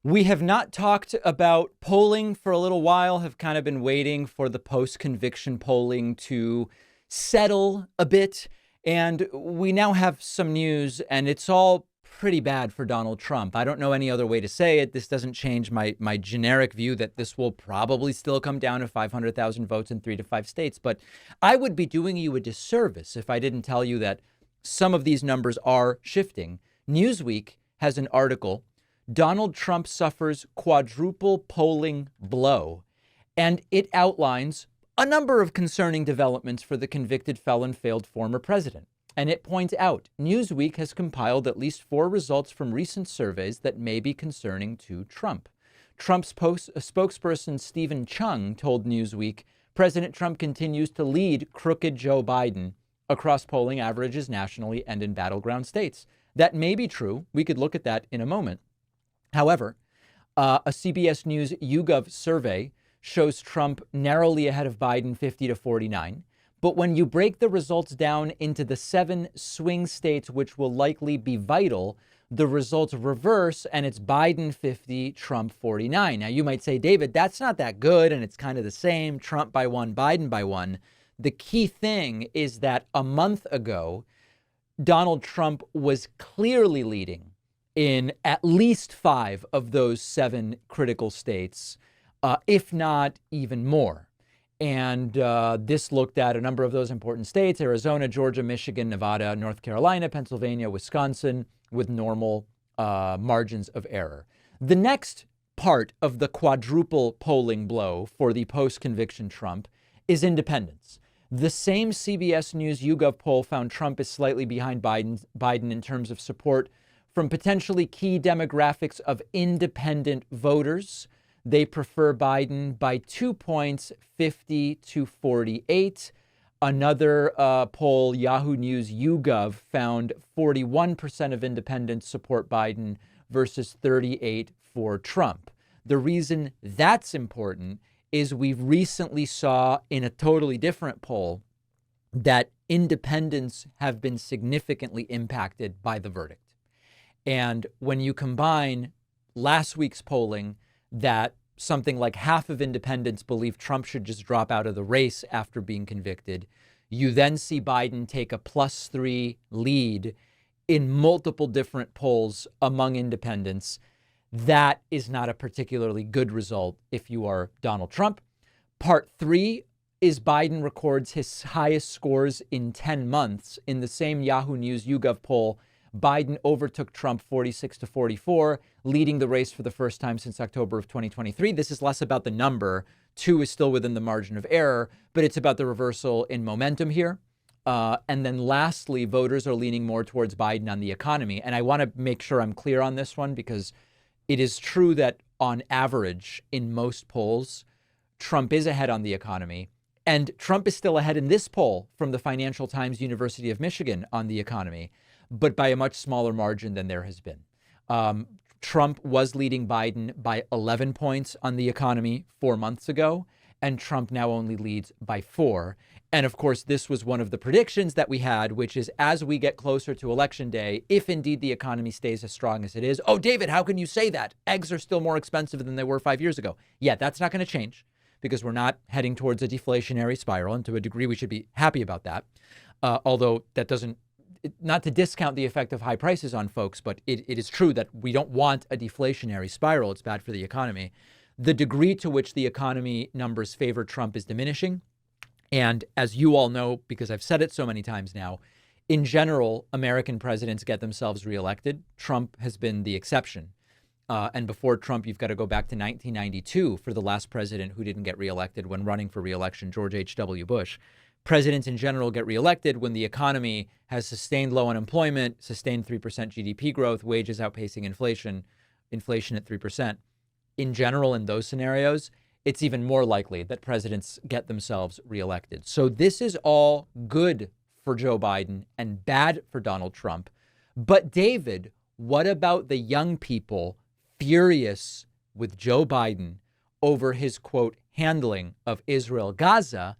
We have not talked about polling for a little while, have kind of been waiting for the post-conviction polling to settle a bit. And we now have some news, and it's all pretty bad for Donald Trump. I don't know any other way to say it. This doesn't change my generic view that this will probably still come down to 500,000 votes in 3 to 5 states. But I would be doing you a disservice if I didn't tell you that some of these numbers are shifting. Newsweek has an article, Donald Trump suffers quadruple polling blow, and it outlines a number of concerning developments for the convicted felon failed former president. And it points out Newsweek has compiled at least 4 results from recent surveys that may be concerning to Trump. Trump's spokesperson Stephen Chung told Newsweek President Trump continues to lead crooked Joe Biden across polling averages nationally and in battleground states. That may be true. We could look at that in a moment. However, a CBS News YouGov survey shows Trump narrowly ahead of Biden 50 to 49. But when you break the results down into the 7 swing states, which will likely be vital, the results reverse and it's Biden 50, Trump 49. Now, you might say, David, that's not that good. And it's kind of the same, Trump by 1, Biden by 1. The key thing is that a month ago, Donald Trump was clearly leading in at least 5 of those 7 critical states, if not even more. And this looked at a number of those important states: Arizona, Georgia, Michigan, Nevada, North Carolina, Pennsylvania, Wisconsin, with normal margins of error. The next part of the quadruple polling blow for the post-conviction Trump is independence. The same CBS News YouGov poll found Trump is slightly behind Biden in terms of support from potentially key demographics of independent voters. They prefer Biden by 2 points, 50 to 48. Another poll, Yahoo News YouGov, found 41% of independents support Biden versus 38 for Trump. The reason that's important is we recently saw in a totally different poll that independents have been significantly impacted by the verdict. And when you combine last week's polling that something like half of independents believe Trump should just drop out of the race after being convicted, you then see Biden take a +3 lead in multiple different polls among independents. That is not a particularly good result if you are Donald Trump. Part 3 is Biden records his highest scores in 10 months. In the same Yahoo News YouGov poll, Biden overtook Trump 46 to 44, leading the race for the first time since October of 2023. This is less about the number. 2 is still within the margin of error, but it's about the reversal in momentum here. And then lastly, voters are leaning more towards Biden on the economy. And I want to make sure I'm clear on this one, because it is true that on average, in most polls, Trump is ahead on the economy. And Trump is still ahead in this poll from the Financial Times, University of Michigan, on the economy, but by a much smaller margin than there has been. Trump was leading Biden by 11 points on the economy 4 months ago, and Trump now only leads by 4. And of course, this was one of the predictions that we had, which is as we get closer to Election Day, if indeed the economy stays as strong as it is. Oh, David, how can you say that? Eggs are still more expensive than they were 5 years ago. Yeah, that's not going to change because we're not heading towards a deflationary spiral. And to a degree, we should be happy about that. Although that doesn't, not to discount the effect of high prices on folks, but it is true that we don't want a deflationary spiral. It's bad for the economy. The degree to which the economy numbers favor Trump is diminishing. And as you all know, because I've said it so many times now, in general, American presidents get themselves reelected. Trump has been the exception. And before Trump, you've got to go back to 1992 for the last president who didn't get reelected when running for reelection, George H.W. Bush. Presidents in general get reelected when the economy has sustained low unemployment, sustained 3% GDP growth, wages outpacing inflation at 3%. In general, in those scenarios, it's even more likely that presidents get themselves reelected. So this is all good for Joe Biden and bad for Donald Trump. But David, what about the young people furious with Joe Biden over his, quote, handling of Israel-Gaza?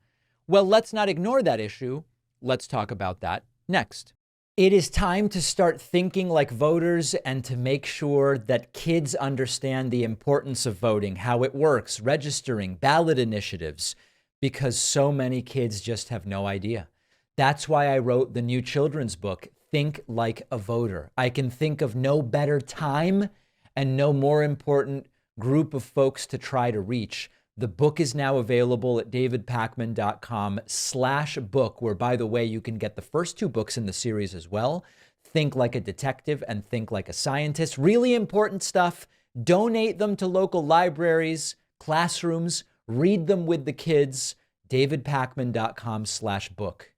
Well, let's not ignore that issue. Let's talk about that next. It is time to start thinking like voters and to make sure that kids understand the importance of voting, how it works, registering, ballot initiatives, because so many kids just have no idea. That's why I wrote the new children's book, Think Like a Voter. I can think of no better time and no more important group of folks to try to reach. The book is now available at davidpakman.com/book, where, by the way, you can get the first 2 books in the series as well. Think Like a Detective and Think Like a Scientist. Really important stuff. Donate them to local libraries, classrooms, read them with the kids. davidpakman.com/book.